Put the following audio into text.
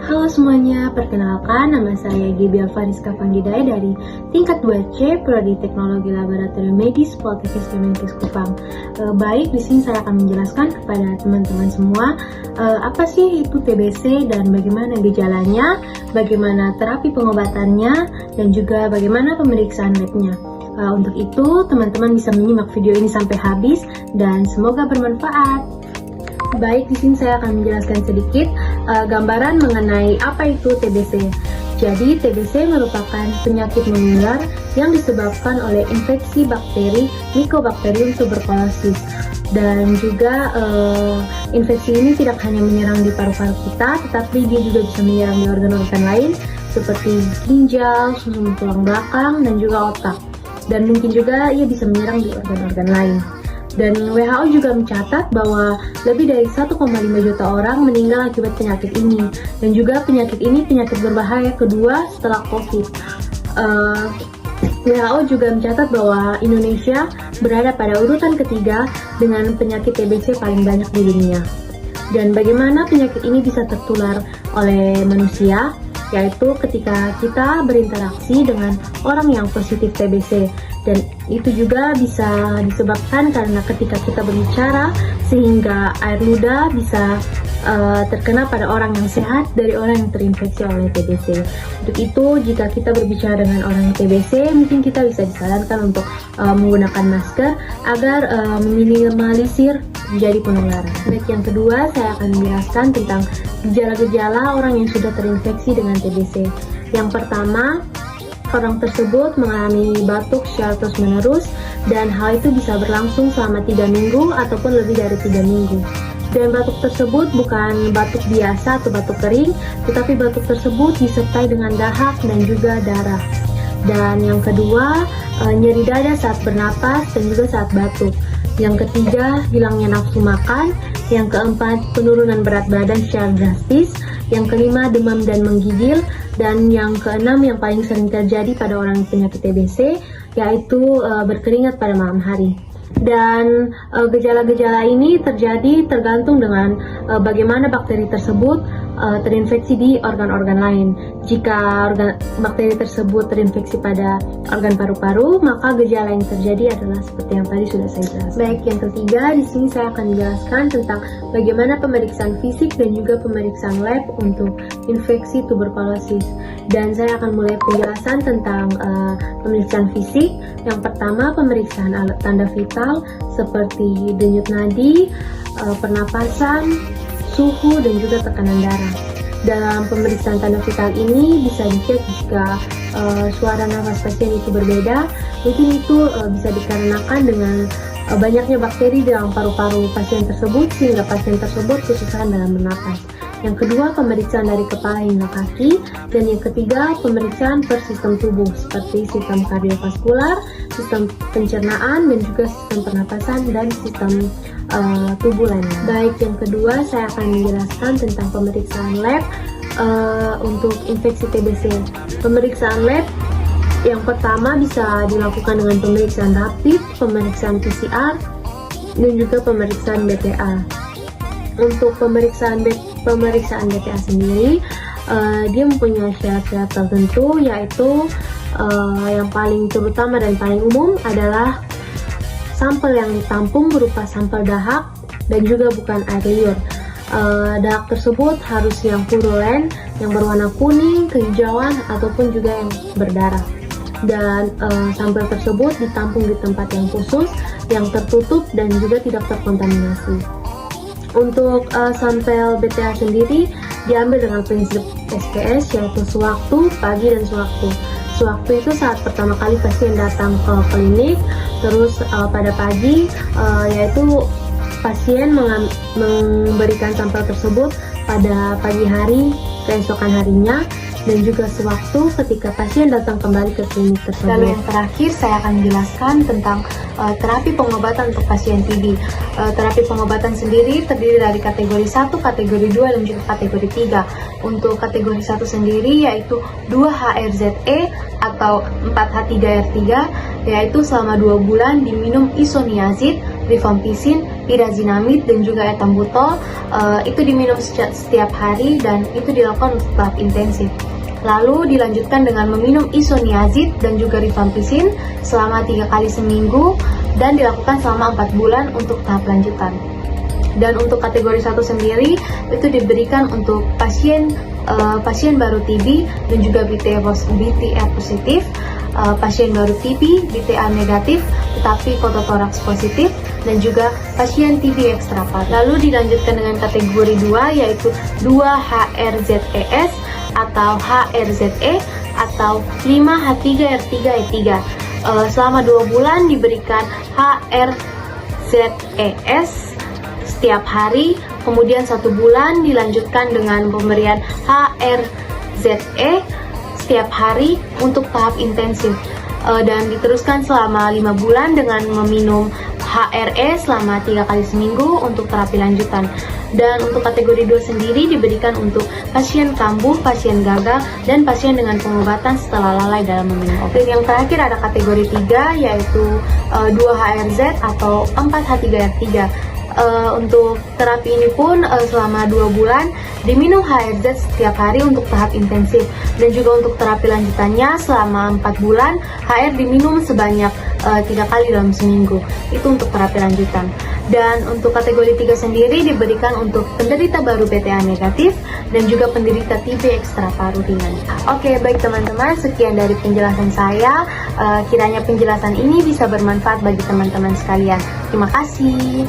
Halo semuanya, perkenalkan nama saya Gibiel Fariska Panggidai dari tingkat 2C Prodi Teknologi Laboratorium Medis Poltekkes Kemenkes Kupang. Baik, di sini saya akan menjelaskan kepada teman-teman semua apa sih itu TBC dan bagaimana gejalanya, bagaimana terapi pengobatannya, dan juga bagaimana pemeriksaan labnya. Untuk itu, teman-teman bisa menyimak video ini sampai habis dan semoga bermanfaat. Baik, di sini saya akan menjelaskan sedikit gambaran mengenai apa itu TBC. Jadi, TBC merupakan penyakit menular yang disebabkan oleh infeksi bakteri Mycobacterium tuberculosis. Dan juga infeksi ini tidak hanya menyerang di paru-paru kita, tetapi dia juga bisa menyerang di organ-organ lain seperti ginjal, susun tulang belakang, dan juga otak. Dan mungkin juga ia bisa menyerang di organ-organ lain. Dan WHO juga mencatat bahwa lebih dari 1,5 juta orang meninggal akibat penyakit ini. Dan juga penyakit ini penyakit berbahaya kedua setelah COVID. WHO juga mencatat bahwa Indonesia berada pada urutan ketiga dengan penyakit TBC paling banyak di dunia. Dan bagaimana penyakit ini bisa tertular oleh manusia? Yaitu ketika kita berinteraksi dengan orang yang positif TBC. Dan itu juga bisa disebabkan karena ketika kita berbicara sehingga air ludah bisa terkena pada orang yang sehat dari orang yang terinfeksi oleh TBC. Untuk itu, jika kita berbicara dengan orang TBC, mungkin kita bisa disarankan untuk menggunakan masker agar meminimalisir menjadi penularan. Baik, yang kedua saya akan menjelaskan tentang gejala-gejala orang yang sudah terinfeksi dengan TBC. Yang pertama, orang tersebut mengalami batuk secara terus-menerus dan hal itu bisa berlangsung selama 3 minggu ataupun lebih dari 3 minggu. Dan batuk tersebut bukan batuk biasa atau batuk kering, tetapi batuk tersebut disertai dengan dahak dan juga darah. Dan yang kedua, nyeri dada saat bernapas dan juga saat batuk. Yang ketiga, hilangnya nafsu makan. Yang keempat, penurunan berat badan secara drastis. Yang kelima, demam dan menggigil. Dan yang keenam, yang paling sering terjadi pada orang penyakit TBC, yaitu berkeringat pada malam hari. Dan gejala-gejala ini terjadi tergantung dengan bagaimana bakteri tersebut terinfeksi di organ-organ lain. Jika bakteri tersebut terinfeksi pada organ paru-paru, maka gejala yang terjadi adalah seperti yang tadi sudah saya jelaskan. Baik, yang ketiga di sini saya akan menjelaskan tentang bagaimana pemeriksaan fisik dan juga pemeriksaan lab untuk infeksi tuberkulosis. Dan saya akan mulai penjelasan tentang pemeriksaan fisik. Yang pertama, pemeriksaan alat tanda vital seperti denyut nadi, pernapasan, suhu, dan juga tekanan darah. Dalam pemeriksaan tanda vital ini bisa dicek jika suara nafas pasien itu berbeda. Mungkin itu bisa dikarenakan dengan banyaknya bakteri dalam paru-paru pasien tersebut sehingga pasien tersebut kesusahan dalam bernapas. Yang kedua, pemeriksaan dari kepala hingga kaki. Dan yang ketiga, pemeriksaan per sistem tubuh seperti sistem kardiovaskular, sistem pencernaan, dan juga sistem pernapasan dan sistem tubuh lainnya. Baik, yang kedua saya akan menjelaskan tentang pemeriksaan lab untuk infeksi TBC. Pemeriksaan lab yang pertama bisa dilakukan dengan pemeriksaan rapid, pemeriksaan PCR, dan juga pemeriksaan BPA. Untuk pemeriksaan BPA sendiri, dia mempunyai syarat-syarat tertentu, yaitu yang paling terutama dan paling umum adalah sampel yang ditampung berupa sampel dahak dan juga bukan air liur. Dahak tersebut harus yang purulen, yang berwarna kuning, kehijauan, ataupun juga yang berdarah. Dan sampel tersebut ditampung di tempat yang khusus, yang tertutup dan juga tidak terkontaminasi. Untuk sampel BTA sendiri diambil dengan prinsip SPS, yaitu sewaktu, pagi, dan sewaktu. Sewaktu itu saat pertama kali pasien datang ke klinik, terus pada pagi yaitu pasien memberikan sampel tersebut pada pagi hari keesokan harinya, dan juga sewaktu ketika pasien datang kembali ke klinik tersebut. Lalu yang terakhir saya akan menjelaskan tentang terapi pengobatan untuk pasien TB. Terapi pengobatan sendiri terdiri dari kategori 1, kategori 2, dan juga kategori 3. Untuk kategori 1 sendiri yaitu 2-HRZE atau 4H3R3, yaitu selama 2 bulan diminum isoniazid, rifampicin, pirazinamid dan juga etambutol. Itu diminum setiap hari dan itu dilakukan untuk tahap intensif. Lalu dilanjutkan dengan meminum isoniazid dan juga rifampicin selama 3 kali seminggu dan dilakukan selama 4 bulan untuk tahap lanjutan. Dan untuk kategori 1 sendiri itu diberikan untuk pasien baru TB dan juga BTA positif, pasien baru TB, BTA negatif tetapi kototoraks positif, dan juga pasien TB ekstrapat. Lalu dilanjutkan dengan kategori 2 yaitu 2-HRZES atau HRZE atau 5H3R3E3. Selama 2 bulan diberikan HRZES setiap hari, kemudian 1 bulan dilanjutkan dengan pemberian HRZE setiap hari untuk tahap intensif, dan diteruskan selama 5 bulan dengan meminum HRE selama 3 kali seminggu untuk terapi lanjutan. Dan untuk kategori 2 sendiri diberikan untuk pasien kambuh, pasien gagal, dan pasien dengan pengobatan setelah lalai dalam meminum obat. Dan yang terakhir ada kategori 3 yaitu 2-HRZ atau 4H3R3. Untuk terapi ini pun selama 2 bulan diminum HRZ setiap hari untuk tahap intensif, dan juga untuk terapi lanjutannya selama 4 bulan HR diminum sebanyak 3 kali dalam seminggu. Itu untuk terapi lanjutan. Dan untuk kategori 3 sendiri diberikan untuk penderita baru BTA negatif dan juga penderita TB ekstraparu ringan. Oke, baik teman-teman, sekian dari penjelasan saya. Kiranya penjelasan ini bisa bermanfaat bagi teman-teman sekalian. Terima kasih.